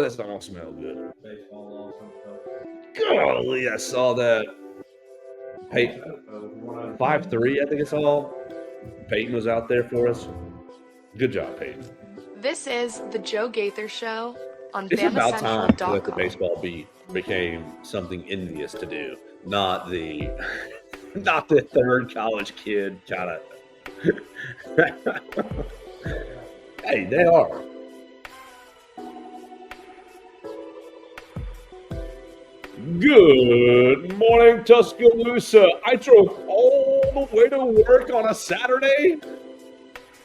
that don't smell good. Baseball also. Golly, I saw that. Peyton, 5'3", I think it's all. Peyton was out there for us. Good job, Peyton. This is the Joe Gaither Show on It's about time that the BamaCentral.com. baseball beat became something envious to do, not the not the third college kid kind of. Hey, they are. Good morning, Tuscaloosa. I drove all the way to work on a Saturday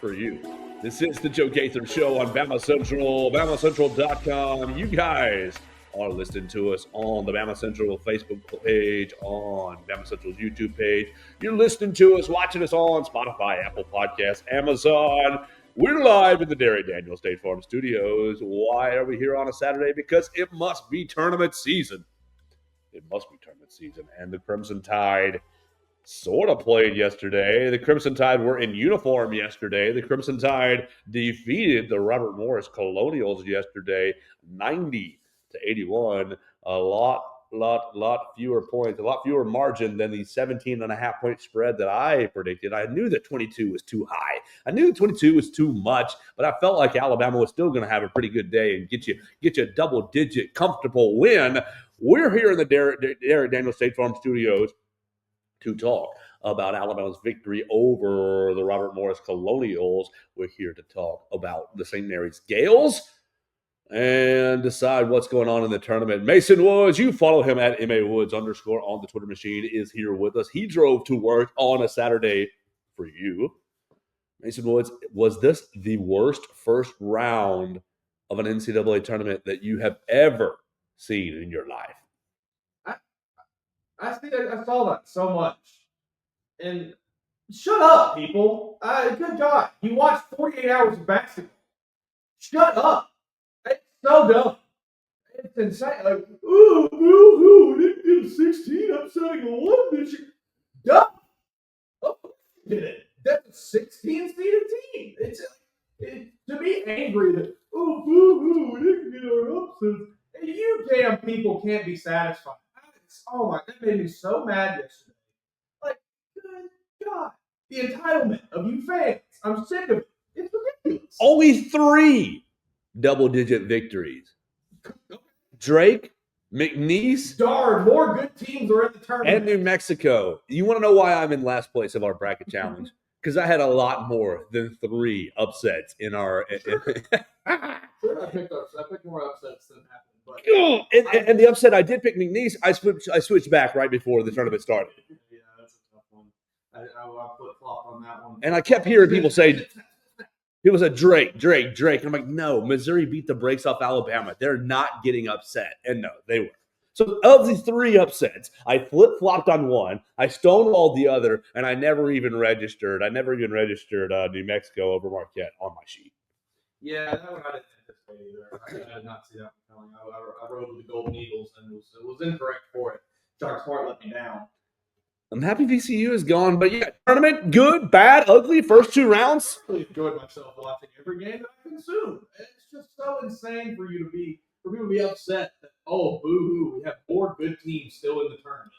for you. This is the Joe Gaither Show on Bama Central, BamaCentral.com. You guys are listening to us on the Bama Central Facebook page, on Bama Central's YouTube page. You're listening to us, watching us on Spotify, Apple Podcasts, Amazon. We're live in the Derry Daniel State Farm Studios. Why are we here on a Saturday? Because it must be tournament season. It must be tournament season. And the Crimson Tide sort of played yesterday. The Crimson Tide were in uniform yesterday. The Crimson Tide defeated the Robert Morris Colonials yesterday, 90-81. A lot fewer points, a lot fewer margin than the 17.5-point spread that I predicted. I knew that 22 was too high. I knew 22 was too much, but I felt like Alabama was still going to have a pretty good day and get you a double-digit comfortable win. We're here in the Derek Daniel State Farm Studios to talk about Alabama's victory over the Robert Morris Colonials. We're here to talk about the St. Mary's Gales and decide what's going on in the tournament. Mason Woods, you follow him at MAWoods_ on the Twitter machine, is here with us. He drove to work on a Saturday for you. Mason Woods, was this the worst first round of an NCAA tournament that you have ever seen in your life? I saw that so much. And shut up, people. Good God. You watched 48 hours of basketball. Shut up. It's so dumb. It's insane. Like, oh, boo-hoo, we didn't get a 16 upsetting a 1 this year. Dumb. Oh, did it. That's a 16 seeded team. To be angry that, oh, boo-hoo, we didn't get our upsets. And you damn people can't be satisfied. Oh my, that made me so mad yesterday. Like, good God. The entitlement of you fans. I'm sick of it. It's ridiculous. Only 3 double-digit victories. Drake, McNeese, Darn, more good teams are in the tournament. and New Mexico. You want to know why I'm in last place of our bracket challenge? Because I had a lot more than 3 upsets in our. I picked more upsets than happened. But and the upset I did pick McNeese. I switched back right before the tournament started. Yeah, that's a tough one. I flip-flopped on that one. And I kept hearing people say Drake. I'm like, no, Missouri beat the brakes off Alabama. They're not getting upset. And no, they were. So of the 3 upsets, I flip-flopped on one, I stonewalled the other, and I never even registered New Mexico over Marquette on my sheet. Yeah, that one I didn't anticipate either. I did not see that one coming. I rode with the Golden Eagles, and it was incorrect for it. Chuck Smart let me down. I'm happy VCU is gone, but yeah, tournament, good, bad, ugly, first 2 rounds. I really enjoyed myself watching every game that I consumed. It's just so insane for people to be upset that, oh, boo-hoo, we have 4 good teams still in the tournament.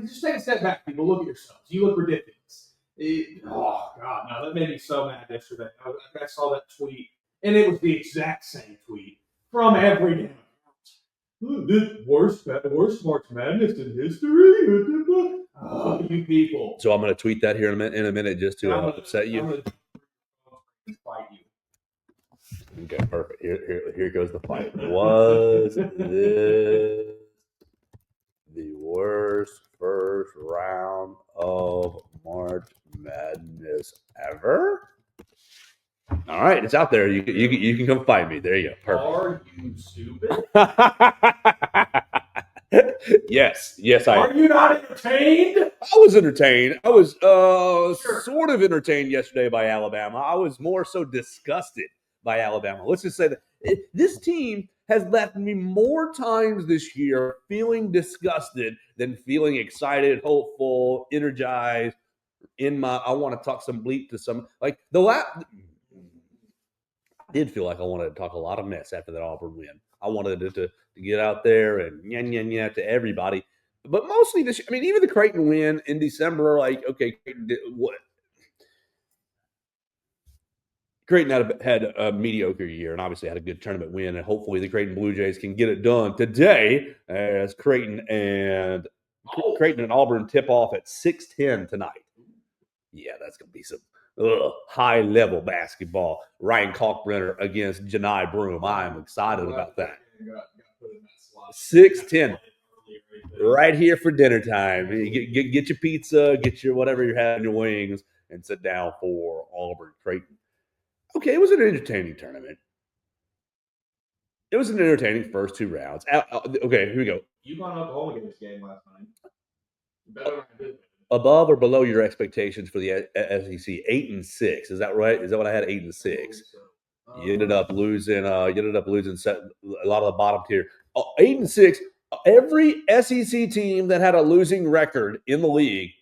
Just take a step back, people. Look at yourselves. You look ridiculous. Oh, God, no, that made me so mad yesterday. I saw that tweet, and it was the exact same tweet from every game. This worst March Madness in history. Oh, you people! So I'm going to tweet that here in a minute just to upset you. I'm going to fight you. Okay, perfect. Here goes the fight. Was this the worst first round of March Madness ever? All right, it's out there. You can come find me. There you go. Perfect. Are you stupid? Yes, I am. Are you not entertained? I was entertained. I was sort of entertained yesterday by Alabama. I was more so disgusted by Alabama. Let's just say that this team has left me more times this year feeling disgusted than feeling excited, hopeful, energized. I want to talk some bleep to some, like the last. I did feel like I wanted to talk a lot of mess after that Auburn win. I wanted it to get out there and yeah to everybody. But mostly this, I mean, even the Creighton win in December, like, okay, Creighton did what? Creighton had a mediocre year and obviously had a good tournament win, and hopefully the Creighton Blue Jays can get it done today as Creighton and Auburn tip off at 6:10 tonight. Yeah, that's going to be some high-level basketball. Ryan Kalkbrenner against Janai Broom. I am excited about that. 6:10. Right here for dinner time. Get your pizza, get your whatever you're having, your wings, and sit down for Auburn Creighton. Okay, it was an entertaining tournament. It was an entertaining first two rounds. Okay, here we go. UConn Oklahoma gave this game last night. Better than I did. Above or below your expectations for the SEC? 8-6. Is that right? Is that what I had? 8-6. You ended up losing. A lot of the bottom tier. 8-6. Every SEC team that had a losing record in the league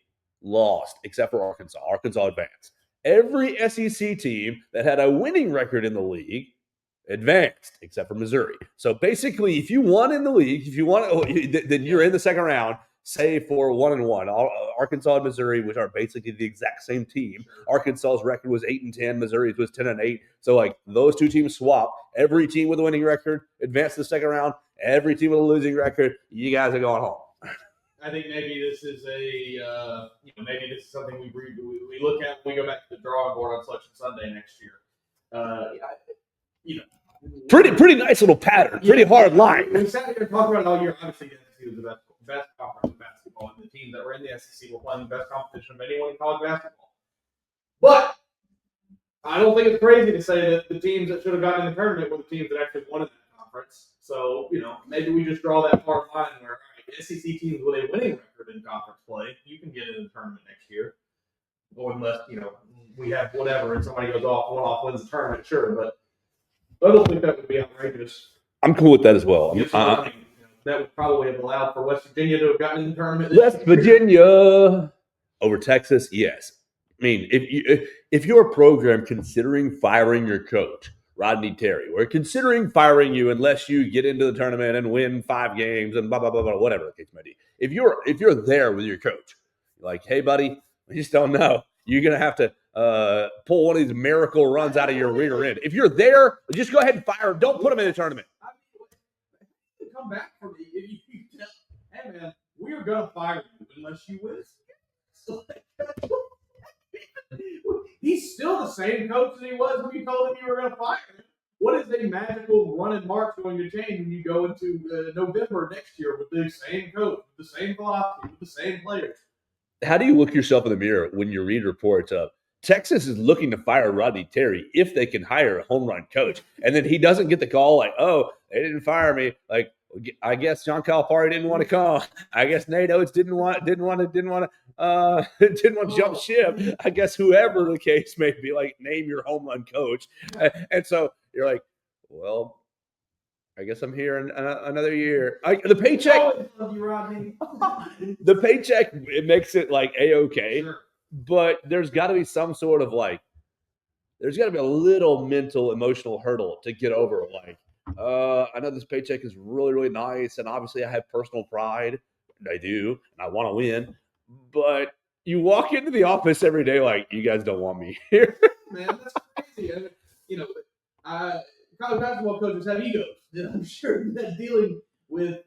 lost, except for Arkansas. Arkansas advanced. Every SEC team that had a winning record in the league advanced, except for Missouri. So basically, if you won in the league, then you're in the second round. Save for 1-1. Arkansas and Missouri, which are basically the exact same team. Arkansas's record was 8-10. Missouri's was 10-8. So like those two teams swap. Every team with a winning record advanced to the second round. Every team with a losing record, you guys are going home. I think maybe this is maybe this is something we look at when we go back to the drawing board on Selection Sunday next year. Pretty nice little pattern. Pretty hard line. We sat here and talked about it all year. Obviously, the SEC was the best conference in basketball, and the teams that were in the SEC were playing the best competition of anyone in college basketball. But I don't think it's crazy to say that the teams that should have gotten in the tournament were the teams that actually won in that conference. So, maybe we just draw that hard line where SEC teams with a winning record in conference play, you can get in the tournament next year. Or unless, we have whatever and somebody goes off, wins the tournament, sure. But I don't think that would be outrageous. I'm cool with that as well. That would probably have allowed for West Virginia to have gotten in the tournament. West Virginia over Texas, yes. I mean, if you're a program considering firing your coach, Rodney Terry, we're considering firing you unless you get into the tournament and win 5 games and blah blah blah blah, whatever the case may be. If you're there with your coach, like, hey buddy, I just don't know. You're gonna have to pull one of these miracle runs out of your rear end. If you're there, just go ahead and fire him. Don't put him in the tournament. Come back for me if you tell, hey man, we're gonna fire you unless you win. He's still the same coach as he was when you told him you were gonna fire him. What is a magical run and march going to change when you go into November next year with the same coach, with the same philosophy, with the same players? How do you look yourself in the mirror when you read reports of Texas is looking to fire Rodney Terry if they can hire a home run coach, and then he doesn't get the call like, oh, they didn't fire me. Like, I guess John Calipari didn't want to come. I guess Nate Oates didn't want to jump ship. I guess whoever the case may be, like, name your home run coach. And so you're like, well, I guess I'm here in another year. The paycheck, the paycheck, it makes it like A-okay. Sure. But there's got to be some sort of there's got to be a little mental, emotional hurdle to get over. Like, I know this paycheck is really, really nice, and obviously I have personal pride. And I do, and I want to win. But you walk into the office every day like, you guys don't want me here. Man, that's crazy. College basketball coaches have egos. I'm sure that dealing with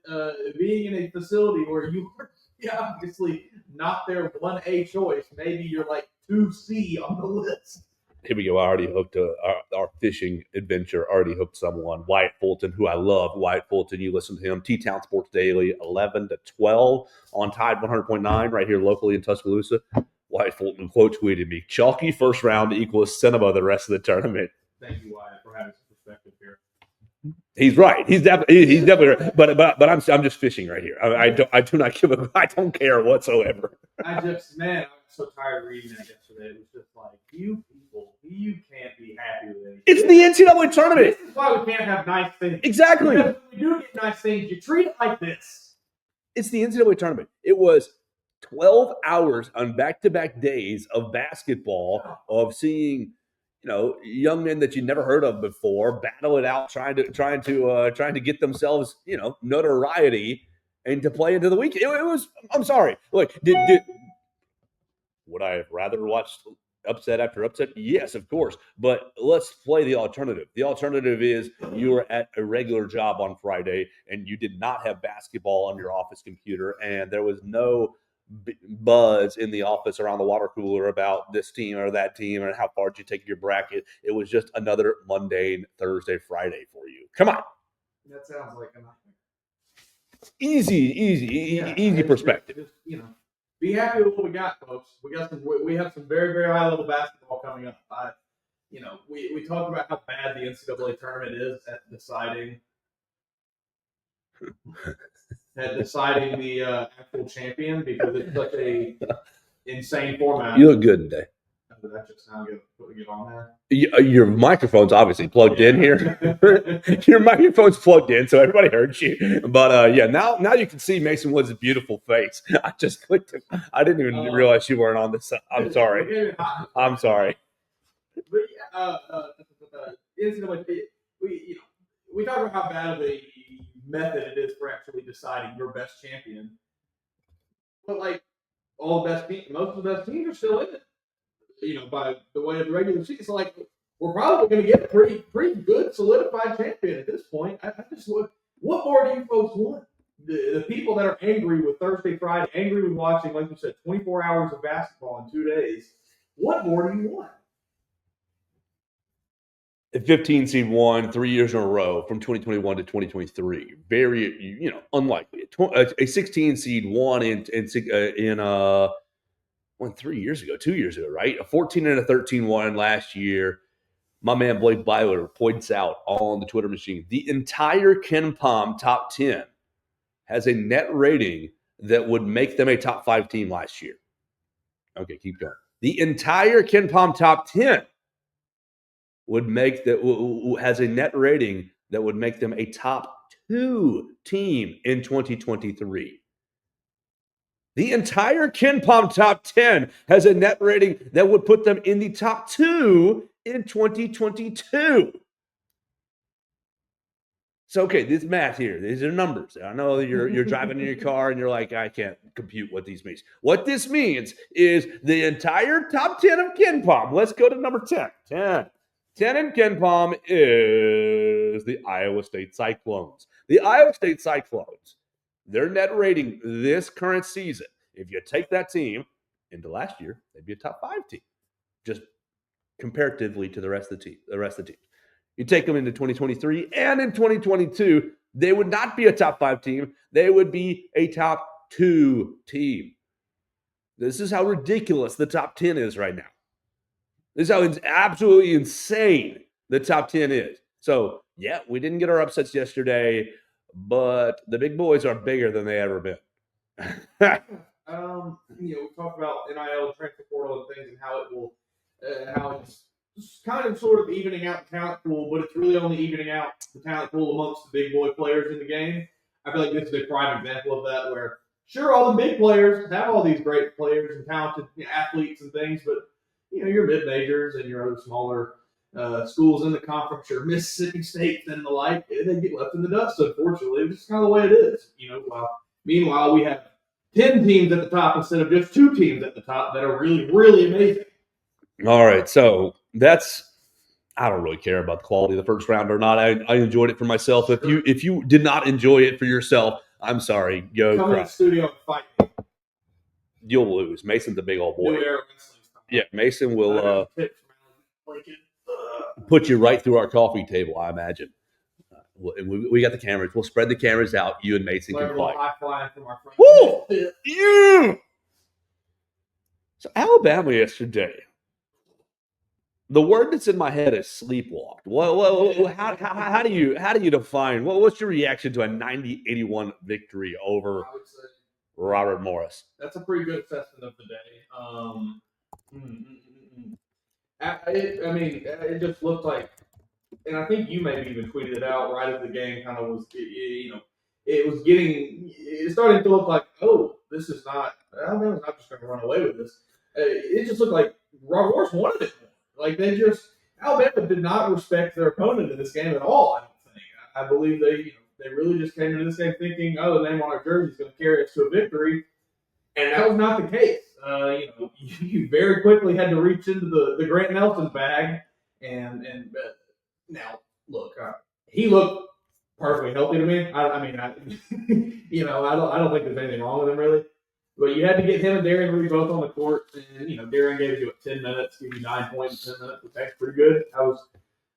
being in a facility where you are obviously not their 1A choice. Maybe you're like 2C on the list. Here we go. I already hooked our fishing adventure. Already hooked someone. Wyatt Fulton, who I love. Wyatt Fulton, you listen to him. T-Town Sports Daily, 11 to 12 on Tide 100.9 right here locally in Tuscaloosa. Wyatt Fulton quote tweeted me, "Chalky first round equals cinema the rest of the tournament." Thank you, Wyatt, for having some perspective here. He's right. He's definitely right. But I'm just fishing right here. I do not give a. I don't care whatsoever. I'm so tired of reading that yesterday. It was just like, you people, you can't be happy with anything. It's the NCAA tournament. This is why we can't have nice things. Exactly. Because when we do get nice things, you treat it like this. It's the NCAA tournament. It was 12 hours on back-to-back days of basketball, of seeing young men that you never heard of before battle it out, trying to get themselves, notoriety and to play into the weekend. It was. I'm sorry. Look, would I have rather watched upset after upset? Yes, of course. But let's play the alternative. The alternative is you were at a regular job on Friday and you did not have basketball on your office computer, and there was no buzz in the office around the water cooler about this team or that team and how far did you take your bracket. It was just another mundane Thursday, Friday for you. Come on. That sounds like a nightmare. Easy perspective. Just, be happy with what we got, folks. We have some very, very high level basketball coming up. We talked about how bad the NCAA tournament is at deciding the actual champion because it's such a insane format. You look good today. Did that just sound good? Putting it on there. Your microphone's obviously plugged in here. Your microphone's plugged in, so everybody heard you. But now you can see Mason Woods' beautiful face. I just clicked it. I didn't even realize you weren't on this. I'm sorry. I'm sorry. But we talk about how bad of a method it is for actually deciding your best champion. But like most of the best teams are still in it. By the way of the regular season, so like we're probably going to get a pretty good solidified champion at this point. I just what more do you folks want? The people that are angry with Thursday, Friday, angry with watching, like you said, 24 hours of basketball in 2 days. What more do you want? A 15 seed won 3 years in a row from 2021 to 2023. Very, unlikely. A 16 seed won in 3 years ago, 2 years ago, right? A 14 and a 13 won last year. My man Blake Byler points out on the Twitter machine, the entire Ken Pom top 10 has a net rating that would make them a top 5 team last year. Okay, keep going. The entire Ken Pom top 10 has a net rating that would make them a top 2 team in 2023. The entire Ken Pom top 10 has a net rating that would put them in the top 2 in 2022. So, okay, this math here, these are numbers. I know you're driving in your car and you're like, I can't compute what these means. What this means is the entire top 10 of Ken Pom. Let's go to number 10. 10 in Ken Pom is the Iowa State Cyclones. The Iowa State Cyclones, their net rating this current season, if you take that team into last year, they'd be a top 5 team, just comparatively to the rest of the team. You take them into 2023 and in 2022, they would not be a top 5 team. They would be a top 2 team. This is how ridiculous the top 10 is right now. This is how absolutely insane the top 10 is. So, yeah, we didn't get our upsets yesterday, but the big boys are bigger than they ever been. We talked about NIL, transfer portal, and things, and how it will, how it's kind of sort of evening out the talent pool, but it's really only evening out the talent pool amongst the big boy players in the game. I feel like this is a prime example of that, where sure, all the big players have all these great players and talented athletes and things, but your mid majors and your other smaller schools in the conference, your Mississippi State and the like, they get left in the dust. Unfortunately, it's just kind of the way it is. Meanwhile, we have 10 teams at the top instead of just 2 teams at the top that are really, really amazing. All right, so I don't really care about the quality of the first round or not. I enjoyed it for myself. Sure. If you did not enjoy it for yourself, I'm sorry. Come in the studio and fight me. You'll lose. Mason's a big old boy. Yeah, Mason will put you right through our coffee table, I imagine. We got the cameras. We'll spread the cameras out. You and Mason can fight. Woo! Yeah! So Alabama yesterday. The word that's in my head is sleepwalked. How do you define? What's your reaction to a 90-81 victory over Robert Morris? That's a pretty good assessment of the day. It just looked like, and I think you maybe even tweeted it out right as the game kind of was, it started to look like, Alabama's not just going to run away with this. It just looked like Robert Morris wanted it. Like they just, Alabama did not respect their opponent in this game at all. I don't think. I believe they really just came into this game thinking, oh, the name on our jersey is going to carry us to a victory, and that was not the case. You very quickly had to reach into the Grant Nelson bag, and now look, he looked perfectly healthy to me. I mean, I don't think there's anything wrong with him really. But you had to get him and Darian Reed both on the court, and Darian gave you 10 minutes, gave you 9 points in 10 minutes, which is pretty good.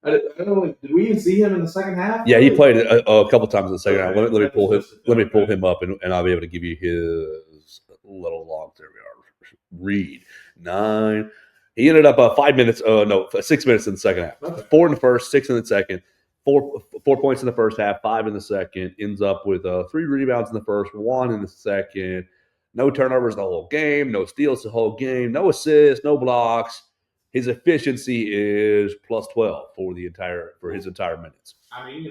I don't know. Did we even see him in the second half? Yeah, he played a couple times in the second half. Let me pull him. Let me pull him up, and I'll be able to give you his little log. There we are. Reed 9. He ended up 5 minutes. 6 minutes in the second half. Okay. 4 in the first, 6 in the second. 4 points in the first half, 5 in the second. Ends up with 3 rebounds in the first, 1 in the second. No turnovers the whole game. No steals the whole game. No assists. No blocks. His efficiency is plus 12 for his entire minutes. I mean,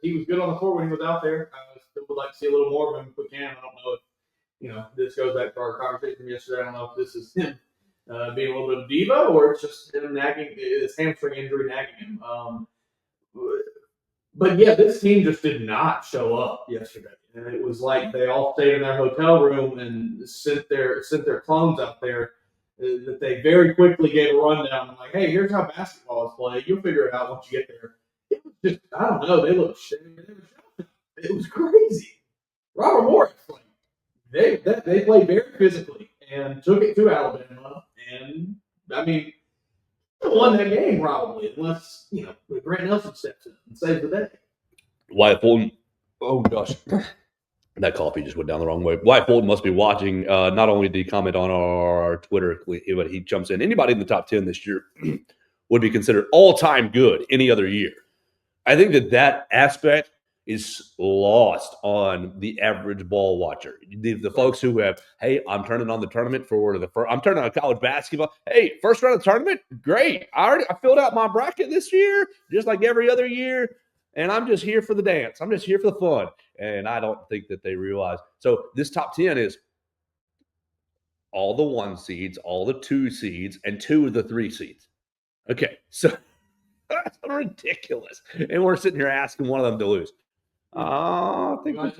he was good on the court when he was out there. I still would like to see a little more of him if we can. I don't know if, this goes back to our conversation from yesterday. I don't know if this is him being a little bit of diva or it's just him nagging, his hamstring injury nagging him. But yeah, this team just did not show up yesterday. And it was like they all stayed in their hotel room and sent their clones out there. That they very quickly gave a rundown. I'm like, hey, here's how basketball is played. You'll figure it out once you get there. It was just, I don't know. They looked shit. It was crazy. Robert Morris, they played very physically and took it to Alabama. And I mean, they won that game probably, unless Grant Nelson steps in and saves the day. Wyatt Fulton. Oh gosh. That coffee just went down the wrong way. Wyatt Fulton must be watching. Not only did he comment on our Twitter, but he jumps in. Anybody in the top 10 this year would be considered all-time good any other year. I think that aspect is lost on the average ball watcher. The folks who have, hey, I'm turning on the tournament I'm turning on college basketball. Hey, first round of the tournament, great. I filled out my bracket this year, just like every other year. And I'm just here for the dance. I'm just here for the fun. And I don't think that they realize. So this top 10 is all the 1 seeds, all the 2 seeds, and 2 of the 3 seeds. Okay, so that's ridiculous. And we're sitting here asking one of them to lose. I think I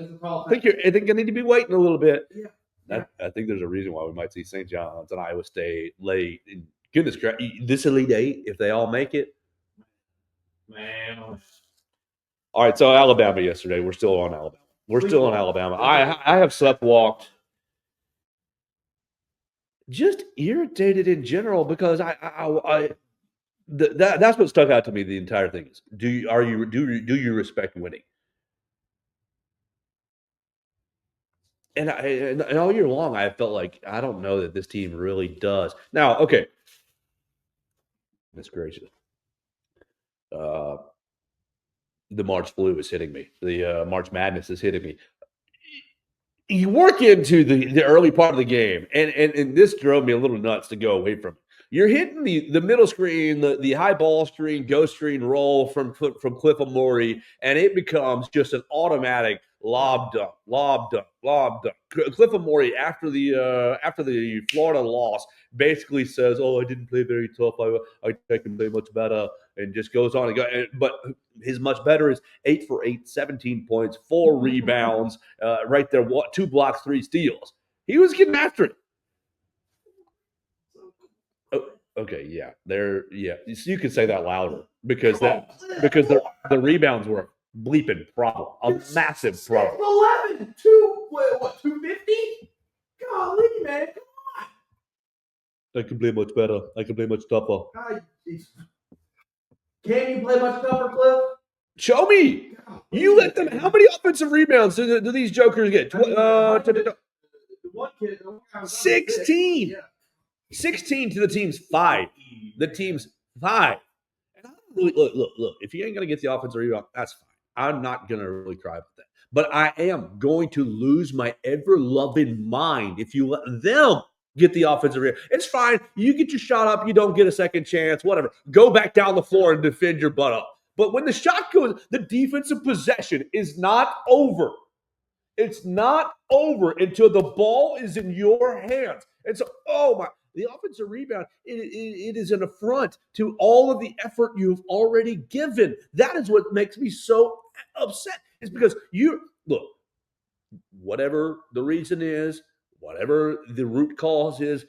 need to be waiting a little bit. Yeah. I think there's a reason why we might see St. John's and Iowa State late. And goodness gracious, this Elite 8, if they all make it. Man. All right, so Alabama yesterday. We're still on Alabama. I have sleptwalked. Just irritated in general because that's what stuck out to me. The entire thing is: do you respect winning? And all year long, I felt like I don't know that this team really does. Now, okay, that's gracious. The March flu is hitting me. The March Madness is hitting me. You work into the early part of the game, and this drove me a little nuts to go away from it. You're hitting the middle screen, the high ball screen, ghost screen roll from Cliff Amore, and it becomes just an automatic lob dunk. Cliff Amore, after the Florida loss, basically says, "Oh, I didn't play very tough. I can play much better," and just goes on and go. But his much better is 8 for 8, 17 points, 4 rebounds, right there, 2 blocks, 3 steals. He was getting after it. Okay, yeah, So you could say that louder because the rebounds were a bleeping problem, a massive problem. 11, 250? Golly, man, come on! I can play much better. I can play much tougher. Can you play much tougher, Cliff? Show me. You let them. How many offensive rebounds do these jokers get? 16. Yeah. 16 to the team's 5. The team's 5. And look. If you ain't gonna get the offensive rebound, that's fine. I'm not gonna really cry about that. But I am going to lose my ever-loving mind if you let them get the offensive rebound. It's fine. You get your shot up. You don't get a second chance. Whatever. Go back down the floor and defend your butt up. But when the shot goes, the defensive possession is not over. It's not over until the ball is in your hands. And so, oh my. The offensive rebound, it is an affront to all of the effort you've already given. That is what makes me so upset. Is because look, whatever the reason is, whatever the root cause is,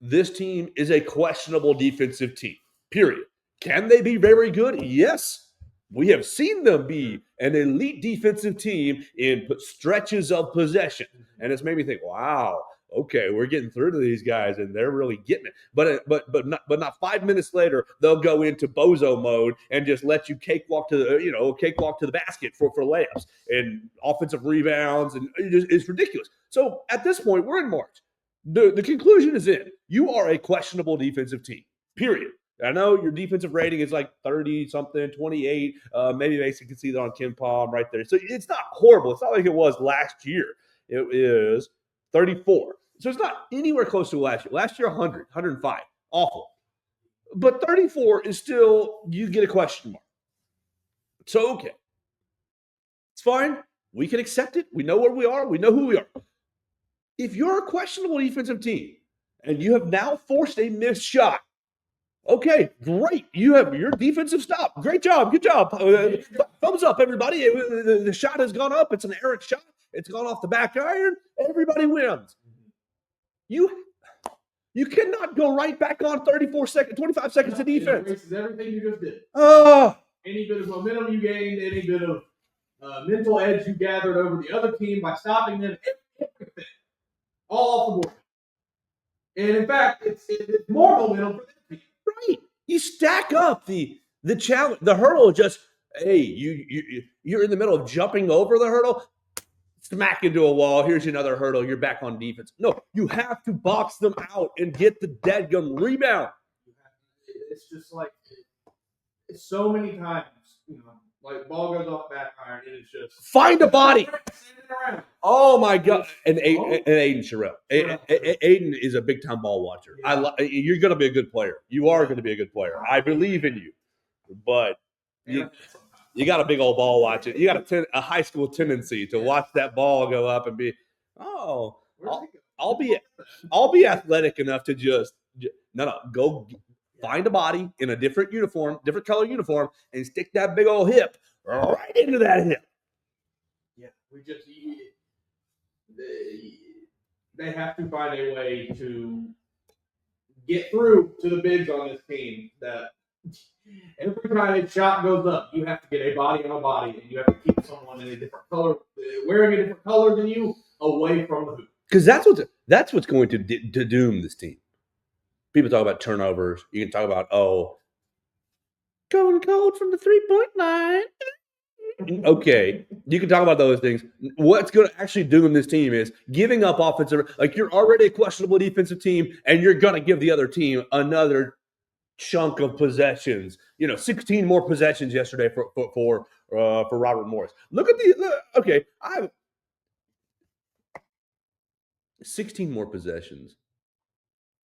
this team is a questionable defensive team, period. Can they be very good? Yes. We have seen them be an elite defensive team in stretches of possession. And it's made me think, wow, okay, we're getting through to these guys and they're really getting it. But not 5 minutes later, they'll go into bozo mode and just let you cakewalk to the basket for layups and offensive rebounds, and it's ridiculous. So at this point, we're in March. The conclusion is in. You are a questionable defensive team, period. I know your defensive rating is like 30-something, 28. Maybe Mason can see that on Ken Palm right there. So it's not horrible. It's not like it was last year. It is 34. So it's not anywhere close to last year. Last year, 100, 105. Awful. But 34 is still, you get a question mark. So, okay. It's fine. We can accept it. We know where we are. We know who we are. If you're a questionable defensive team and you have now forced a missed shot, okay, great. You have your defensive stop. Great job. Good job. Thumbs up, everybody. The shot has gone up. It's an errant shot. It's gone off the back iron. Everybody wins. You cannot go right back on 25 seconds of defense. It erases everything you just did. Oh. Any bit of momentum you gained, any bit of mental edge you gathered over the other team by stopping them, everything. All off the board. And in fact, it's more momentum for that team. Right. You stack up the challenge, the hurdle. Just hey, you're in the middle of jumping over the hurdle, smack into a wall. Here's another hurdle. You're back on defense. No, you have to box them out and get the dadgum rebound. It's just like it's so many times, like ball goes off back iron and it's just find a body. Oh my God! And Aiden Sherrill. Aiden is a big time ball watcher. Yeah. You're going to be a good player. You are going to be a good player. I believe in you, but you got a big old ball watching. You got a high school tendency to watch that ball go up and be, I'll be athletic enough to just go find a body in a different color uniform, and stick that big old hip right into that hip. Yeah, they have to find a way to get through to the bigs on this team. That every time a shot goes up, you have to get a body on a body, and you have to keep someone in a different color, wearing a different color than you, away from the hoop. Because that's what's going to doom this team. People talk about turnovers. You can talk about going cold from the 3-point line. Okay, you can talk about those things. What's going to actually doom this team is giving up offensive. Like, you're already a questionable defensive team, and you're going to give the other team another chunk of possessions. 16 more possessions yesterday for Robert Morris. I have 16 more possessions.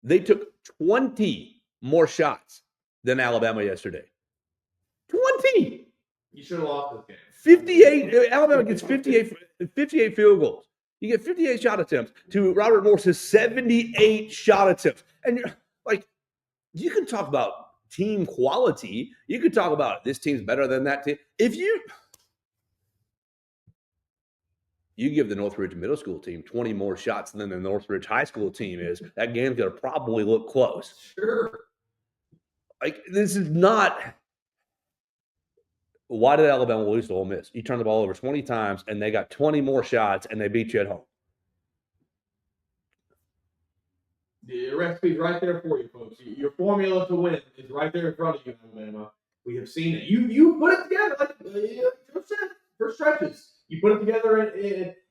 They took 20 more shots than Alabama yesterday. 20. You should have lost this game. 58. Alabama gets 58 field goals. You get 58 shot attempts to Robert Morris's 78 shot attempts. And you're like, you can talk about team quality. You could talk about this team's better than that team. If you give the Northridge Middle School team 20 more shots than the Northridge High School team is, that game's going to probably look close. Sure. Like, this is not. Why did Alabama lose to Ole Miss? You turned the ball over 20 times, and they got 20 more shots, and they beat you at home. The recipe's right there for you, folks. Your formula to win is right there in front of you, Alabama. We have seen it. You put it together, like Joe said, for stretches. You put it together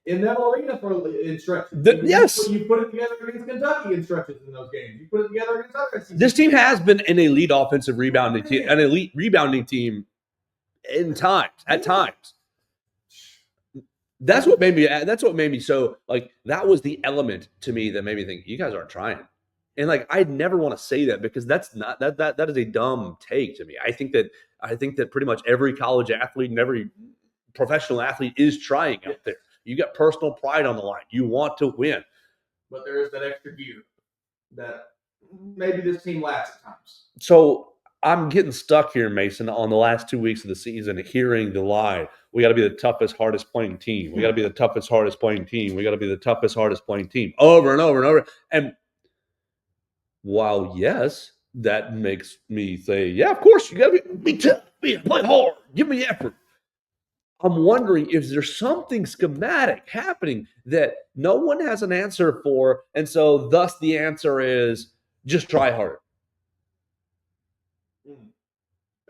in that arena in stretches. Yes. You put it together against Kentucky in stretches in those games. You put it together against other teams. This team has been an elite offensive rebounding team, an elite rebounding team at times. That's what made me so, like, that was the element to me that made me think, you guys aren't trying. And like, I'd never want to say that, because that's not that is a dumb take to me. I think that pretty much every college athlete and every professional athlete is trying out there. You got personal pride on the line. You want to win. But there is that extra gear that maybe this team lacks at times. So I'm getting stuck here, Mason, on the last 2 weeks of the season, hearing the line. We got to be the toughest, hardest playing team. We got to be the toughest, hardest playing team. We got to be the toughest, hardest playing team over and over and over. And while, yes, that makes me say, yeah, of course, you got to be tough, play hard, give me effort. I'm wondering if there's something schematic happening that no one has an answer for. And so, thus, the answer is just try harder.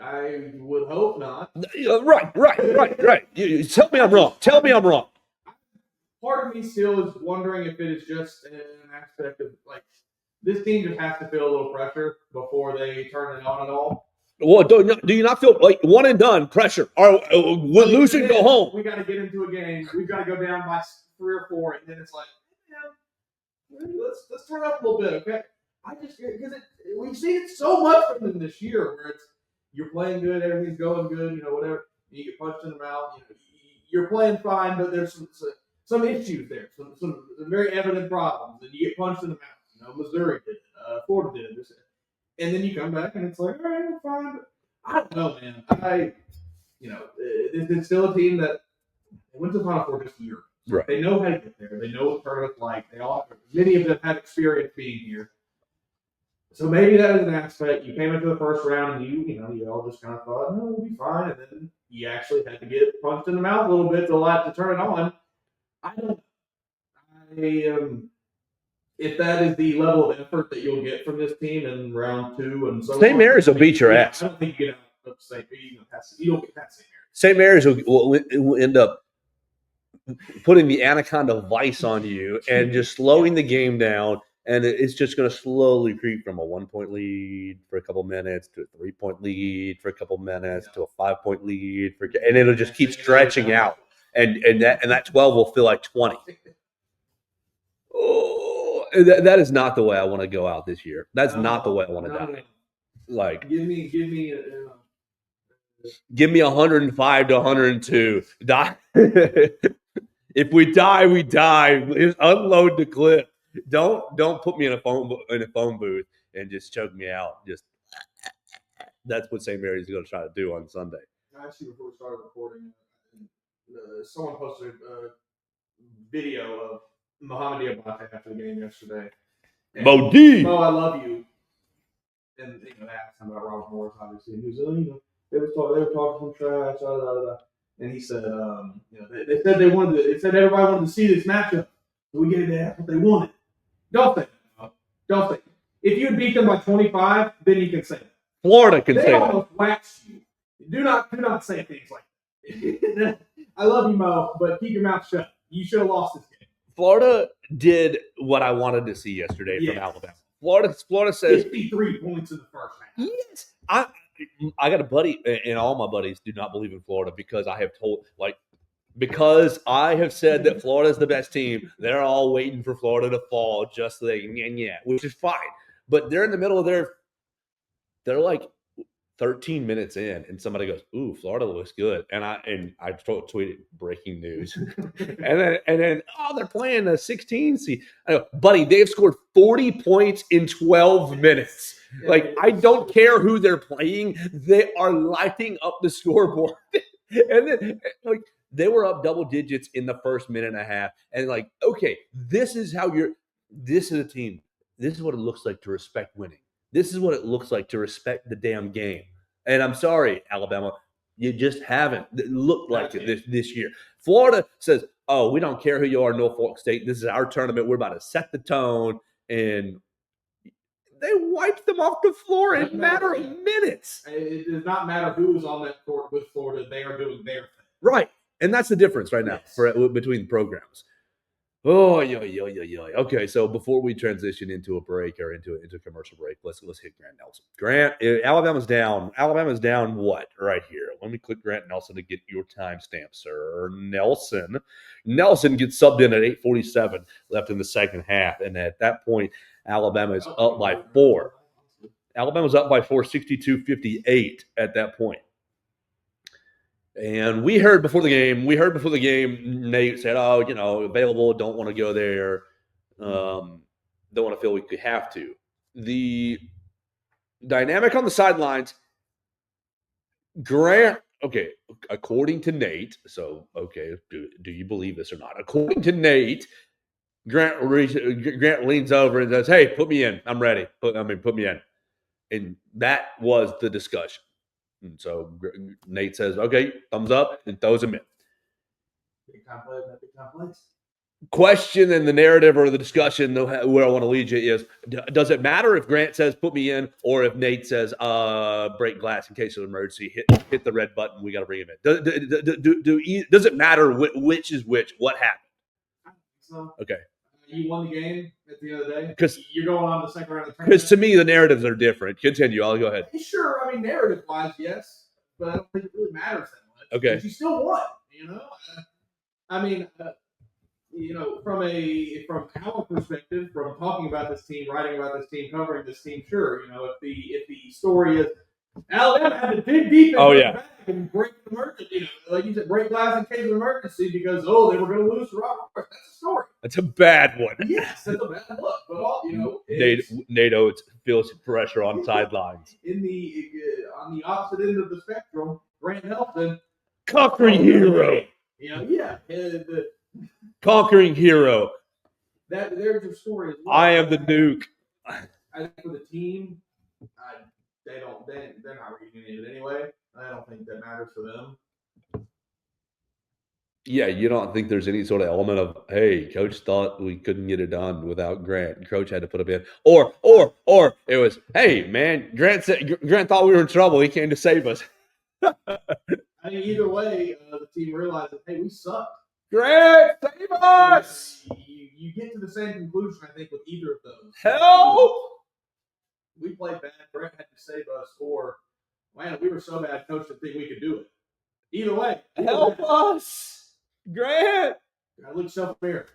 I would hope not. Right. You tell me I'm wrong. Tell me I'm wrong. Part of me still is wondering if it is just an aspect of like this team just has to feel a little pressure before they turn it on at all. Well, do you not feel like one and done pressure? Or we'll lose and go home. We got to get into a game. We've got to go down by 3 or 4, and then it's like, let's turn up a little bit, okay? I just because we've seen it so much from them this year, where it's you're playing good, everything's going good, whatever. You get punched in the mouth, you're playing fine, but there's some issues there, some very evident problems, and you get punched in the mouth. Missouri did it, Florida did it, and then you come back and it's like, all right, we're fine. But I don't know, man. It's still a team that went to the Final Four this year. Right. They know how to get there. They know what the tournament's like. Many of them have experience being here. So maybe that is an aspect. You came into the first round and you all just kind of thought, no, we'll be fine. And then you actually had to get punched in the mouth a little bit to turn it on. I don't if that is the level of effort that you'll get from this team in round 2 and so St. Mary's will beat your ass. I don't think you get out of St. Mary's. You don't get past St. Mary's. St. Mary's will end up putting the anaconda vice on you and just slowing the game down. And it's just going to slowly creep from a 1-point lead for a couple minutes to a 3-point lead for a couple minutes to a 5-point lead and it'll just keep stretching out. And that 12 will feel like 20. Oh, that is not the way I want to go out this year. That's not the way I want to die. Like give me give me 105 to 102. Die. If we die, we die. Just unload the clip. Don't put me in a phone booth and just choke me out. Just that's what St. Mary's is going to try to do on Sunday. Actually, before we started recording, someone posted a video of Mohamed Diabate after the game yesterday. Mo D. Mo, I love you. And they asked him about Robert Morris, obviously. And he was, they were talking some trash, and he said, they said everybody wanted to see this matchup. So we gave that's what they wanted. Don't think that. Don't think. If you beat them by 25, then you can say that. Florida can say that. They almost waxed you. Do not say things like that. I love you, Mo, but keep your mouth shut. You should have lost this game. Florida did what I wanted to see yesterday from Alabama. Florida says 53 points in the first half. Yes. I got a buddy, and all my buddies do not believe in Florida because I have said that Florida is the best team. They're all waiting for Florida to fall just so they can, which is fine. But they're in the middle of they're like 13 minutes in, and somebody goes, "Ooh, Florida looks good," and I tweeted breaking news, and then they're playing a 16 seed. I go, buddy, they've scored 40 points in 12 minutes. I don't care who they're playing; they are lighting up the scoreboard, and then they were up double digits in the first minute and a half, and okay, this is a team. This is what it looks like to respect winning. This is what it looks like to respect the damn game. And I'm sorry, Alabama, you just haven't looked like it this year. Florida says, oh, we don't care who you are, Norfolk State. This is our tournament. We're about to set the tone. And they wiped them off the floor in a matter of minutes. It does not matter who is on that court with Florida. They are doing their thing. Right. And that's the difference right now between programs. Oh, okay, so before we transition into a break or into a commercial break, let's hit Grant Nelson. Grant, Alabama's down. Alabama's down what right here? Let me click Grant Nelson to get your timestamp, sir. Nelson gets subbed in at 8:47 left in the second half, and at that point, Alabama is up by 4. Alabama's up by 4, 62-58 at that point. And we heard before the game, Nate said, available, don't want to go there. Don't want to feel we could have to. the dynamic on the sidelines, Grant, okay, according to Nate, so, okay, do you believe this or not? According to Nate, Grant leans over and says, "Hey, put me in. I'm ready. Put me in." And that was the discussion. And so Nate says, "Okay, thumbs up," and throws him in. Big time plays, not big time plays. Question in the narrative or the discussion where I want to lead you is, does it matter if Grant says put me in or if Nate says break glass in case of emergency, hit the red button, we got to bring him in? Does it matter which is which? What happened? I think so. Okay. You won the game at the end of the day. Because you're going on the second round of the Because tournament. to me, the narratives are different. Continue. I'll go ahead. Sure, I mean, narrative-wise, yes, but I don't think it really matters that much. Okay. But you still won, you know? I mean, from our perspective, from talking about this team, writing about this team, covering this team, sure, if the story is Alabama had to dig deep back and break the emergency, like you said, break glass in case of emergency because they were going to lose to Robert. That's a story. That's a bad one. Yes, that's a bad look. But Nate Oates feels pressure on sidelines. On the opposite end of the spectrum, Grant Nelson, conquering hero. Conquering hero. There's your story as well. I am the nuke. I think for the team, they're not reading any of it anyway. I don't think that matters for them. Yeah, you don't think there's any sort of element of, hey, coach thought we couldn't get it done without Grant. Coach had to put him in. Or it was, hey, man, Grant thought we were in trouble. He came to save us. I mean, either way, the team realized that, hey, we sucked. Grant, save us! You get to the same conclusion, I think, with either of those. Help! We played bad. Grant had to save us. Or, man, we were so bad, coach didn't think we could do it. Either way. Help us! Grant! I look self-aware.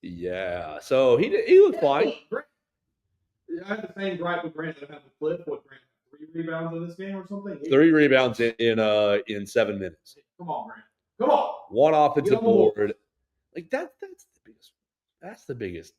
Yeah, so he looked fine. I had the same gripe with Grant that I had with Cliff. What, Grant, 3 rebounds in this game or something? 3 rebounds in 7 minutes. Come on, Grant. Come on. 1 offensive board. Like that's the biggest.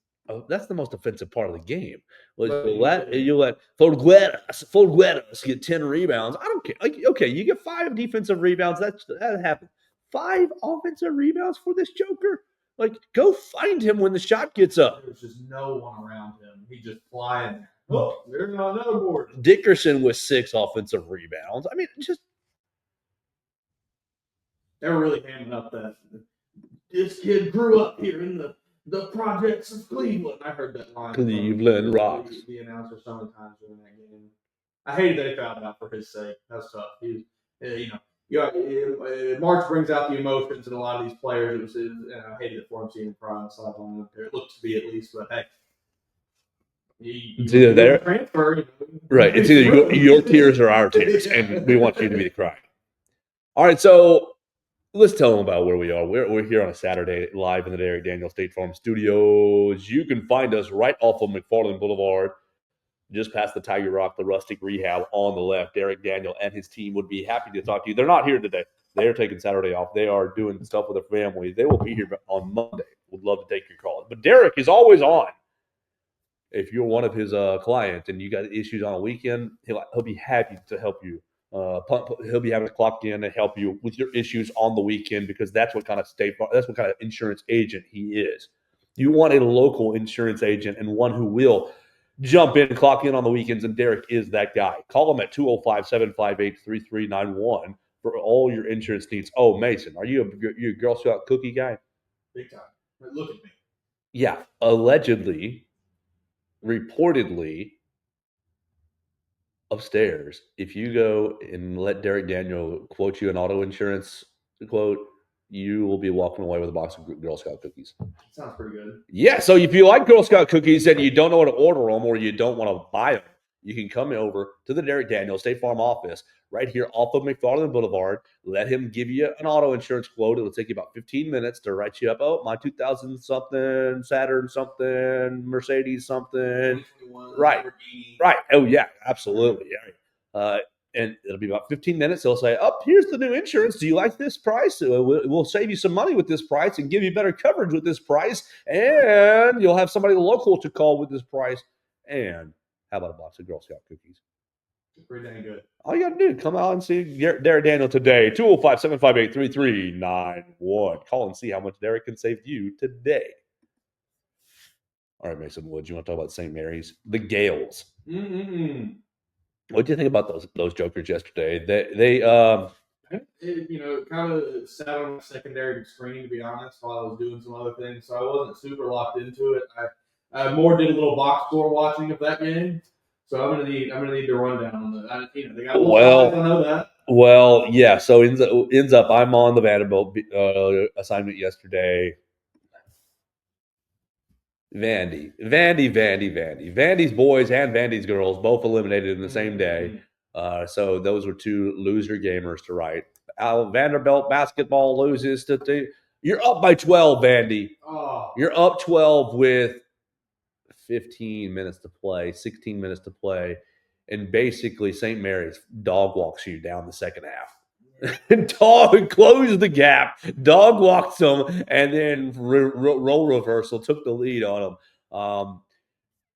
That's the most offensive part of the game. You let Folgueras get 10 rebounds. I don't care. Like, okay, you get 5 defensive rebounds. That happened. 5 offensive rebounds for this joker. Like, go find him when the shot gets up. There's just no one around him. He's just flying. Oh, there's another board. Dickerson with 6 offensive rebounds. I mean, just they're really hamming up that this kid grew up here in the projects of Cleveland. I heard that line. Cleveland rocks. The announcer so many times during that game. I hated that he found out for his sake. That's tough. March brings out the emotions in a lot of these players. I hated it for him seeing him cry on the sideline. It looked to be at least, but hey. It's either there. Transfer, right. It's either your tears or our tears, and we want you to be the crying. All right, so let's tell them about where we are. We're here on a Saturday live in the Derek Daniel State Farm Studios. You can find us right off of McFarland Boulevard, just past the Tiger Rock, the Rustic Rehab on the left. Derek Daniel and his team would be happy to talk to you. They're not here today. They are taking Saturday off. They are doing stuff with their family. They will be here on Monday. Would love to take your calls. But Derek is always on. If you're one of his clients and you got issues on a weekend, he'll be happy to help you. He'll be having to clock in and help you with your issues on the weekend because that's what kind of insurance agent he is. You want a local insurance agent and one who will jump in and clock in on the weekends, and Derek is that guy. Call him at 205-758-3391 for all your insurance needs. Oh, Mason, are you a Girl Scout cookie guy? Big time. Look at me. Yeah, allegedly. Reportedly, upstairs, if you go and let Derek Daniel quote you an auto insurance quote, you will be walking away with a box of Girl Scout cookies. Sounds pretty good. Yeah, so if you like Girl Scout cookies and you don't know how to order them or you don't want to buy them, you can come over to the Derek Daniel State Farm office right here off of McFarland Boulevard. Let him give you an auto insurance quote. It'll take you about 15 minutes to write you up. Oh, my 2000-something, Saturn something, Mercedes something. Right. Oh, yeah, absolutely. And it'll be about 15 minutes. They'll say, oh, here's the new insurance. Do you like this price? We'll save you some money with this price and give you better coverage with this price. And you'll have somebody local to call with this price. And how about a box of Girl Scout cookies? Pretty dang good. All you got to do is come out and see Derek Daniel today. 205-758-3391. Call and see how much Derek can save you today. All right, Mason Woods, you want to talk about St. Mary's? The Gales. What do you think about those jokers yesterday? They it kind of sat on a secondary screen, to be honest, while I was doing some other things, so I wasn't super locked into it. I more did a little box score watching of that game, so I'm gonna need the rundown on that. They got a little size, I know that. Well, yeah. So ends up I'm on the Vanderbilt assignment yesterday. Vandy's boys and Vandy's girls both eliminated in the same day. So those were two loser gamers to write. Vanderbilt basketball loses to you're up by 12, Vandy. Oh. You're up 12 with 15 minutes to play, 16 minutes to play, and basically St. Mary's dog walks you down the second half. Dog closed the gap, dog walked them, and then role reversal took the lead on them.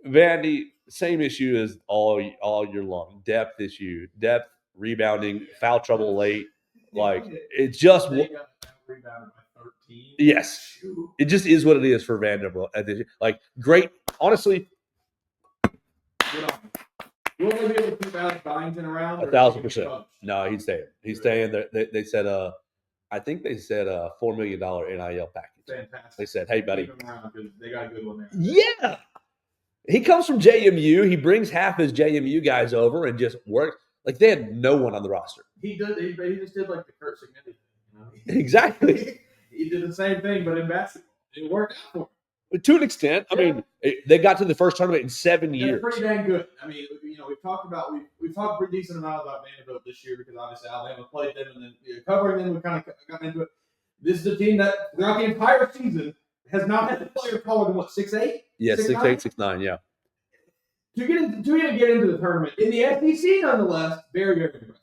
Vandy, same issue as all year long. Depth issue, depth, rebounding, foul trouble late. Like it's just they got rebounded by 13. Yes, it just is what it is for Vanderbilt. Like great, honestly. You won't be able to keep Alex Byington around? 1,000%. No, he's staying. He's staying. They said, I think they said a $4 million NIL package. Fantastic. They said, hey, buddy. Keep him around because they got a good one there. Yeah. He comes from JMU. He brings half his JMU guys over and just works. Like they had no one on the roster. He just did like the Kurt Signetti thing. You know? Exactly. He did the same thing, but in basketball. It worked out for him. To an extent. I mean, they got to the first tournament in 7 years. Pretty dang good. I mean, we've talked a pretty decent amount about Vanderbilt this year because obviously Alabama played them, and then covering them, we kind of got into it. This is a team that throughout the entire season has not had a player taller than 6'8"? Yeah, 6'8", 6'9", yeah. To get into the tournament in the SEC, nonetheless, very, very impressive.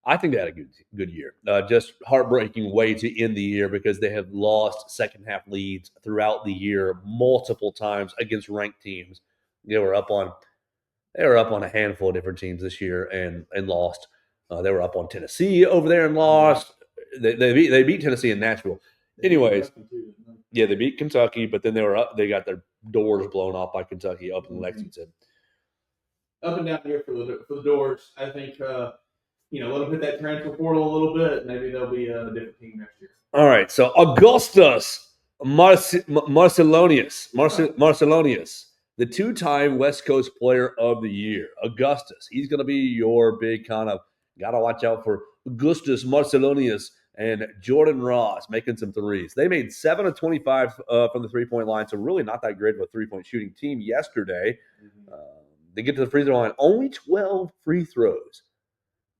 I think they had a good year. Just heartbreaking way to end the year because they have lost second half leads throughout the year multiple times against ranked teams. They were up on a handful of different teams this year and lost. They were up on Tennessee over there and lost. They beat Tennessee in Nashville. Anyways, yeah, they beat Kentucky, but then they got their doors blown off by Kentucky up in Lexington. Up and down here for the doors. I think. Let them hit that transfer portal a little bit. Maybe they'll be a different team next year. All right. So Augustus Marcelonius, the two-time West Coast Player of the Year. Augustus. He's going to be your big kind of got to watch out for Augustus Marcelonius and Jordan Ross making some threes. They made 7 of 25 from the three-point line, so really not that great of a three-point shooting team yesterday. They get to the free throw line, only 12 free throws.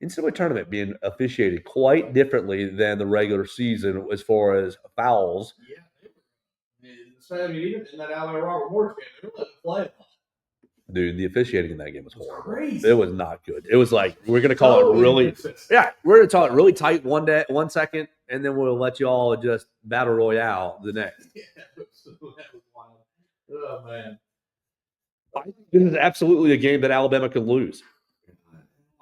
NCAA tournament being officiated quite differently than the regular season as far as fouls. Yeah. I mean, even in that Alabama Robert Morris game, they were letting play. Dude, the officiating in that game was horrible. Crazy. It was not good. It was like, we're going to call it really – yeah, we're going to call it really tight 1 second, and then we'll let you all just battle royale the next. Yeah, that was wild. Oh, man. I think this is absolutely a game that Alabama can lose.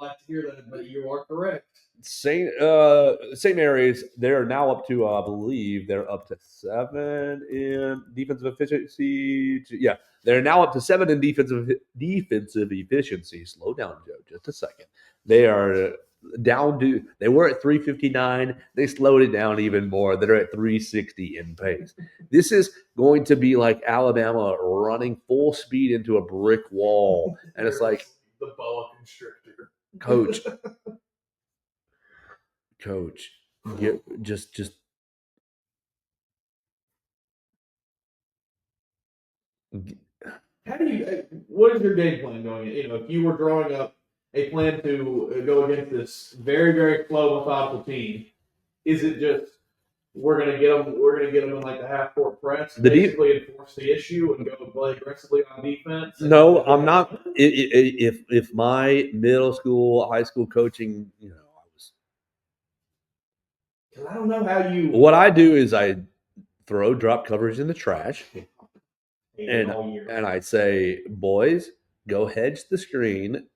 I'd like to hear that, but you are correct. St. Mary's, they're now up to, I believe, they're up to 7 in defensive efficiency. Yeah, they're now up to 7 in defensive efficiency. Slow down, Joe, just a second. They are down to, they were at 359. They slowed it down even more. They're at 360 in pace. This is going to be like Alabama running full speed into a brick wall. And it's like the boa constrictor. Coach, just. How do you? What is your game plan going? If you were drawing up a plan to go against this very, very slow, methodical team, is it just we're going to get them? We're going to get them in like the half court press, basically enforce the issue and go play aggressively on defense. No, I'm not. If my middle school, high school coaching, I don't know how you. What I do is I throw drop coverage in the trash, and I'd say, boys, Go hedge the screen.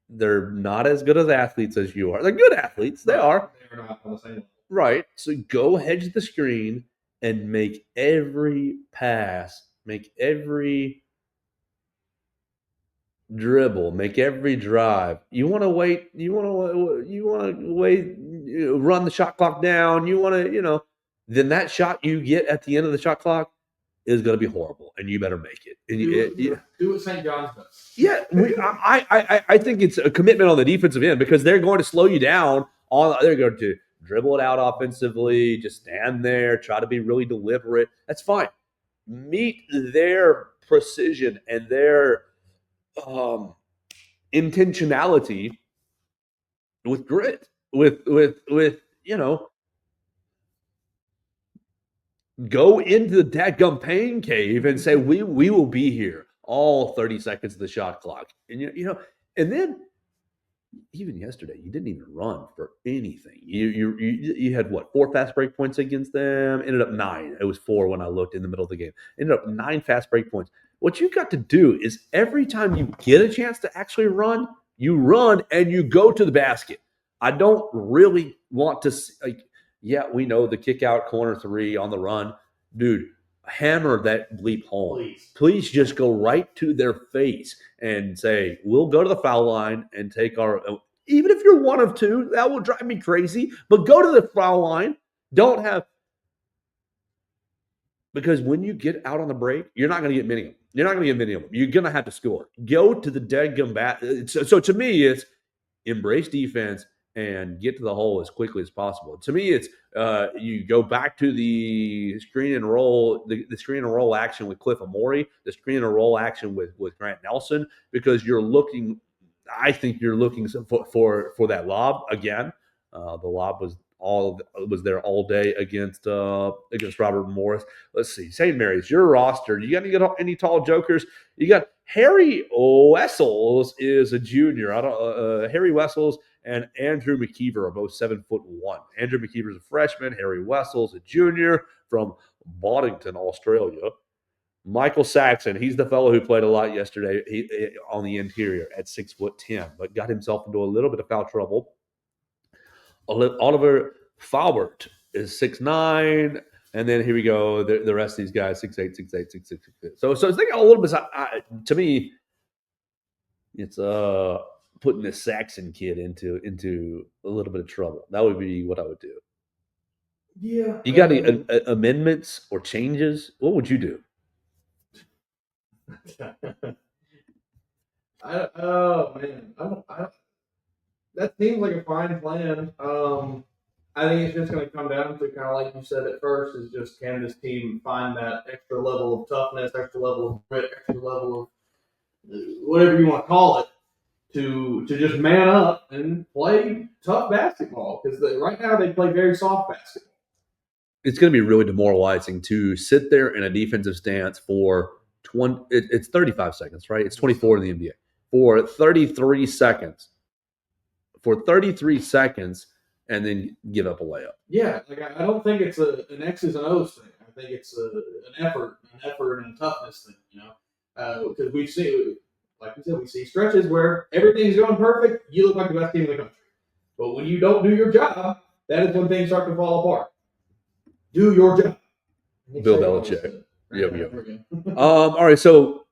They're not as good as athletes as you are. They're good athletes. They are. They're not on the same level. Right. So go hedge the screen and make every pass, make every dribble, make every drive. You want to wait. You want to wait. Run the shot clock down. You want to. Then that shot you get at the end of the shot clock is going to be horrible, and you better make it. And do what St. John's does. Yeah, I think it's a commitment on the defensive end because they're going to slow you down. They're going to dribble it out offensively, just stand there, try to be really deliberate. That's fine. Meet their precision and their intentionality with grit, with go into the dadgum pain cave and say we will be here all 30 seconds of the shot clock, and and then even yesterday you didn't even run for anything. You had what, 4 fast break points against them? Ended up 9. It was 4 when I looked in the middle of the game. Ended up 9 fast break points. What you got to do is every time you get a chance to actually run, you run and you go to the basket. I don't really want to yeah, we know the kick out corner 3 on the run. Dude, hammer that bleep home. Please just go right to their face and say, we'll go to the foul line and take our, even if you're 1 of 2, that will drive me crazy, but go to the foul line. Don't have, because when you get out on the break, you're not going to get many of them. You're not going to get many of them. You're going to have to score. Go to the deadgum bat. So to me, it's embrace defense and get to the hole as quickly as possible. To me, it's you go back to the screen and roll, the screen and roll action with Cliff Amori, the screen and roll action with Grant Nelson, because you're looking. I think you're looking for that lob again. The lob was there all day against Robert Morris. Let's see, St. Mary's, your roster. You got any tall jokers? You got Harry Wessels is a junior. Harry Wessels and Andrew McKeever are both 7'1". Andrew McKeever is a freshman. Harry Wessels, a junior from Boddington, Australia. Michael Saxon, he's the fellow who played a lot yesterday on the interior at 6'10", but got himself into a little bit of foul trouble. Oliver Faubert is 6'9", and then here we go. The rest of these guys 6'8", 6'8", 6'6". So they got a little bit. To me, it's putting this Saxon kid into a little bit of trouble. That would be what I would do. Yeah. You got any amendments or changes? What would you do? Oh man, that seems like a fine plan. I think it's just going to come down to kind of like you said at first, is just can this team find that extra level of toughness, extra level of grit, extra level of whatever you want to call it, to just man up and play tough basketball, because right now they play very soft basketball. It's going to be really demoralizing to sit there in a defensive stance for 20. It's 35 seconds, right? It's 24 in the NBA. For 33 seconds. And then give up a layup. Yeah, like I don't think it's an X's and O's thing. I think it's an effort and a toughness thing, because we've seen, like we said, we see stretches where everything's going perfect. You look like the best team in the country. But when you don't do your job, that is when things start to fall apart. Do your job. Bill Belichick. Yep. All right, so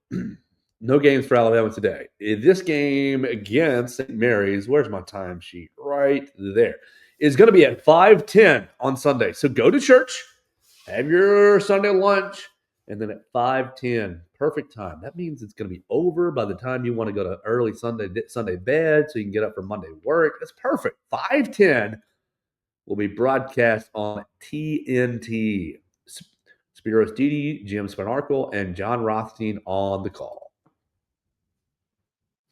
no games for Alabama today. This game against St. Mary's, where's my timesheet? Right there. Is going to be at 5:10 on Sunday. So go to church, have your Sunday lunch, and then at 5:10, perfect time. That means it's going to be over by the time you want to go to early Sunday bed so you can get up for Monday work. That's perfect. 5:10 will be broadcast on TNT. Spiros Didi, Jim Spanarkel, and John Rothstein on the call.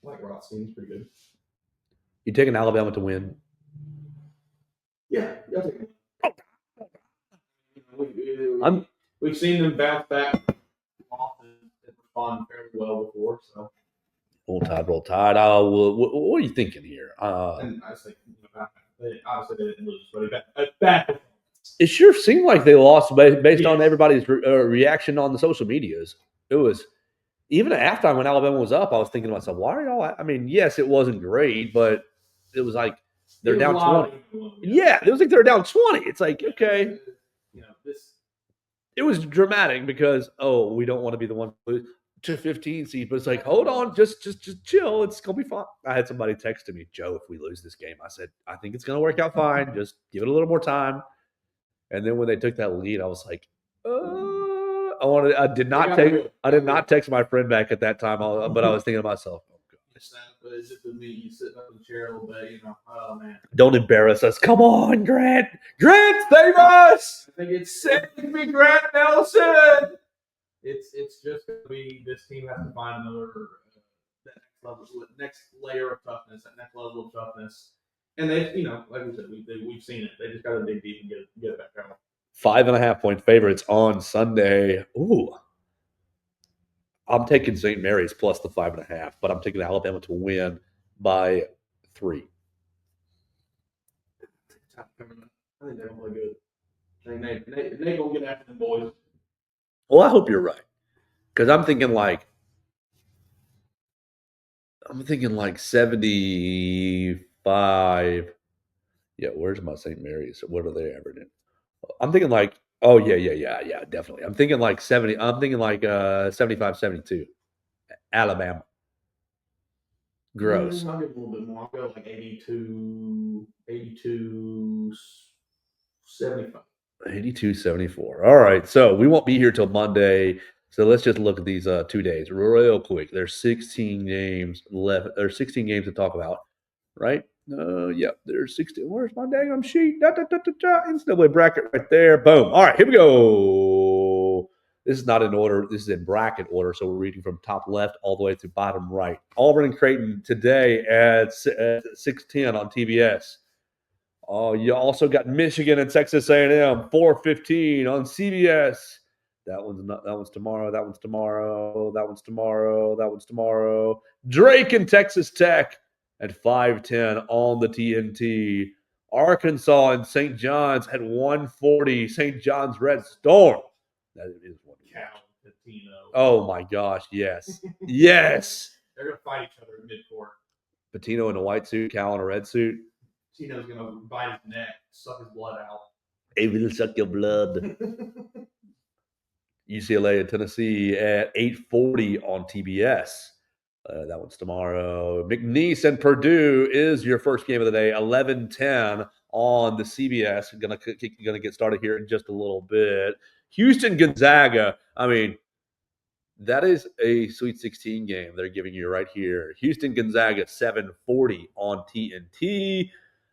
I like Rothstein's pretty good. You taking Alabama to win? Yeah, I'll take it. We've seen them bounce back and respond fairly well before. So Roll Tide. What are you thinking here? And I was thinking obviously they didn't lose, but bad. It sure seemed like they lost based on everybody's reaction on the social medias. It was even at halftime when Alabama was up, I was thinking to myself, why are y'all? I mean, yes, it wasn't great, but it was like they're down 20. Yeah, it was like they're down 20. It's like, okay. It was dramatic because, we don't want to be the one to 15 seed, but it's like, hold on, just chill. It's gonna be fine. I had somebody text me, Joe, if we lose this game, I said, I think it's gonna work out fine. Just give it a little more time. And then when they took that lead, I was like, I did not text my friend back at that time, but I was thinking to myself, oh god, it's just with me, you sitting up in the chair a little bit, oh man. Don't embarrass us. Come on, Grant. Grant, save us. I think it's save me, Grant Nelson. It's just gonna be this team has to find another next layer of toughness, that next level of toughness. And they, like we said, we've seen it. They just got to dig deep and get it back out. 5.5-point favorites on Sunday. Ooh. I'm taking St. Mary's plus the 5.5, but I'm taking Alabama to win by 3. I think they're really good. I think they gonna get after the boys. Well, I hope you're right, because I'm thinking like 75. Yeah, where's my St. Mary's? What are they averaging? I'm thinking like, yeah, definitely. I'm thinking like 70. I'm thinking like 75, 72. Alabama. Gross. I'll give a little bit more. I'll go like 82, 75. 82-74. All right. So we won't be here till Monday. So let's just look at these 2 days real quick. There's 16 games left. There's 16 games to talk about, right? Yep. There's 16. Where's my daggum sheet? NCAA bracket right there. Boom. All right. Here we go. This is not in order. This is in bracket order. So we're reading from top left all the way to bottom right. Auburn and Creighton today at 6:10 on TBS. Oh, you also got Michigan and Texas A&M 4:15 on CBS. That one's tomorrow. That one's tomorrow. That one's tomorrow. That one's tomorrow. Drake and Texas Tech at 5:10 on the TNT. Arkansas and St. John's at 1:40. St. John's Red Storm. That is one. Oh my gosh! Yes, yes. They're gonna fight each other in midcourt. Patino in a white suit, Cal in a red suit. Tino's gonna bite his neck, suck his blood out. He will suck your blood. UCLA and Tennessee at 8:40 on TBS. That one's tomorrow. McNeese and Purdue is your first game of the day. 11:10 on the CBS. Gonna get started here in just a little bit. Houston Gonzaga. I mean, that is a Sweet 16 game they're giving you right here. Houston Gonzaga 7:40 on TNT.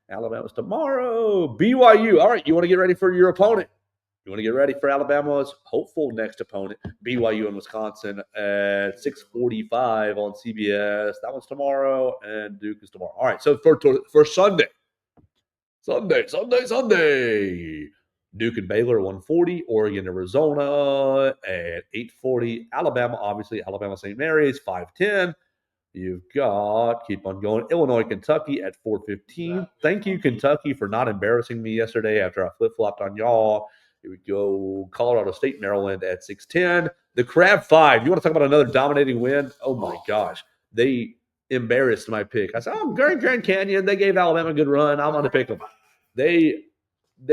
Alabama's tomorrow. BYU. All right, you want to get ready for your opponent. You want to get ready for Alabama's hopeful next opponent, BYU in Wisconsin at 6:45 on CBS. That one's tomorrow, and Duke is tomorrow. All right, so for Sunday. Duke and Baylor 1:40, Oregon, Arizona at 8:40. Alabama, obviously, Alabama St. Mary's 5:10. You've got, keep on going, Illinois, Kentucky at 4:15. Thank you, Kentucky, for not embarrassing me yesterday after I flip-flopped on y'all. Here we go, Colorado State, Maryland at 6:10. The Crab 5. You want to talk about another dominating win? Oh, my gosh. They embarrassed my pick. I said, Grand Canyon. They gave Alabama a good run. I'm going to pick them. They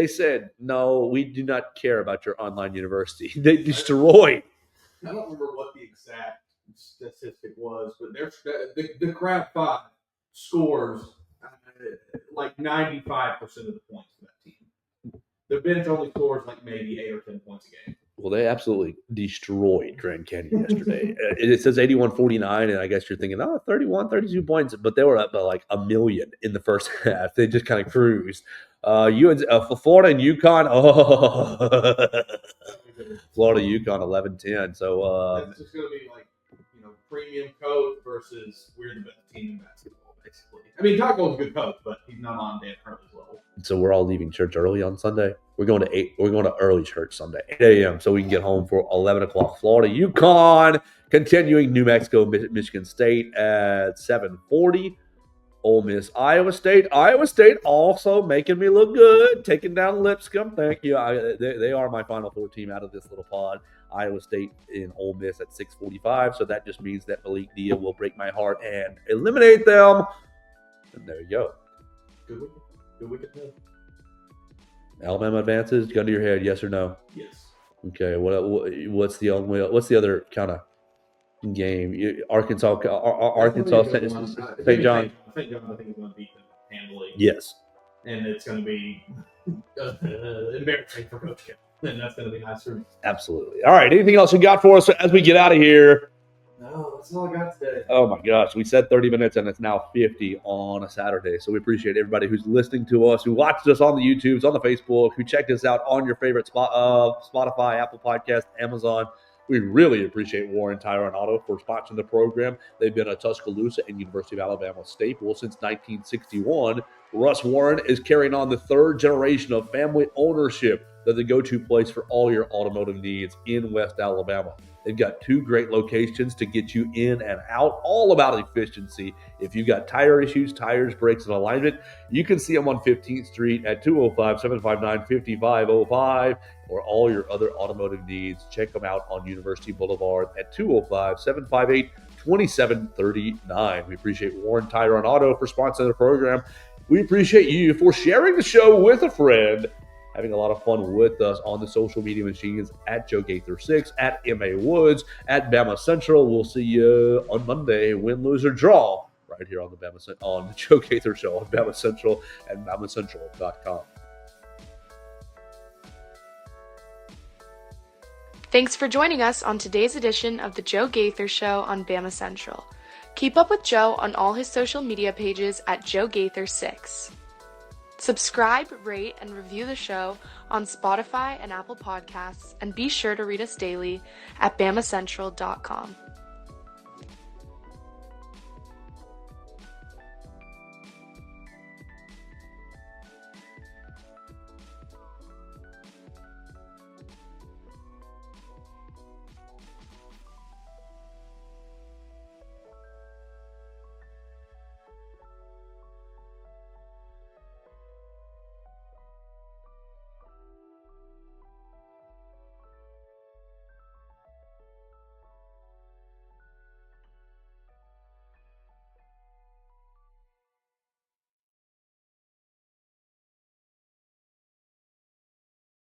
said, no, we do not care about your online university. They destroyed. I don't remember what the exact statistic was, but the Crab 5 scores like 95% of the points for that team. The bench only scores like maybe 8 or 10 points a game. Well, they absolutely destroyed Grand Canyon yesterday. It says 81-49, and I guess you're thinking, 31, 32 points, but they were up by like a million in the first half. They just kind of cruised. Florida and UConn, Florida UConn 11-10. So it's just going to be like, premium coach versus we're the best team in basketball, basically. I mean, Taco's a good coach, but he's not on Dan Hurley's level. So we're all leaving church early on Sunday. We're going to early church Sunday, 8 a.m. so we can get home for 11 o'clock. Florida UConn, continuing New Mexico, Michigan State at 7:40. Ole Miss, Iowa State. Iowa State also making me look good, taking down Lipscomb. Thank you. They are my Final Four team out of this little pod. Iowa State and Ole Miss at 6:45. So that just means that Malik Dia will break my heart and eliminate them. And there you go. Good weekend. Good weekend. Alabama advances. Gun to your head, yes or no? Yes. Okay. What's the other kind of game? Arkansas, St. John. I think John is going to beat them handily. Yes. And it's going to be embarrassing for Coach K. And that's going to be nice for me. Absolutely. All right. Anything else you got for us as we get out of here? No, that's all I got today. Oh my gosh, we said 30 minutes and it's now 50 on a Saturday. So we appreciate everybody who's listening to us, who watched us on the YouTubes, on the Facebook, who checked us out on your favorite Spotify, Apple Podcast, Amazon. We really appreciate Warren Tire and Auto for sponsoring the program. They've been a Tuscaloosa and University of Alabama staple since 1961. Russ Warren is carrying on the third generation of family ownership. They're the go-to place for all your automotive needs in West Alabama. They've got 2 great locations to get you in and out, all about efficiency. If you've got tire issues, tires, brakes, and alignment, you can see them on 15th Street at 205-759-5505, or all your other automotive needs. Check them out on University Boulevard at 205-758-2739. We appreciate Warren Tire and Auto for sponsoring the program. We appreciate you for sharing the show with a friend, having a lot of fun with us on the social media machines at Joe Gaither 6, at M.A. Woods, at Bama Central. We'll see you on Monday, win, lose, or draw, right here on the Joe Gaither Show on Bama Central and BamaCentral.com. Thanks for joining us on today's edition of the Joe Gaither Show on Bama Central. Keep up with Joe on all his social media pages at Joe Gaither 6. Subscribe, rate, and review the show on Spotify and Apple Podcasts, and be sure to read us daily at BamaCentral.com.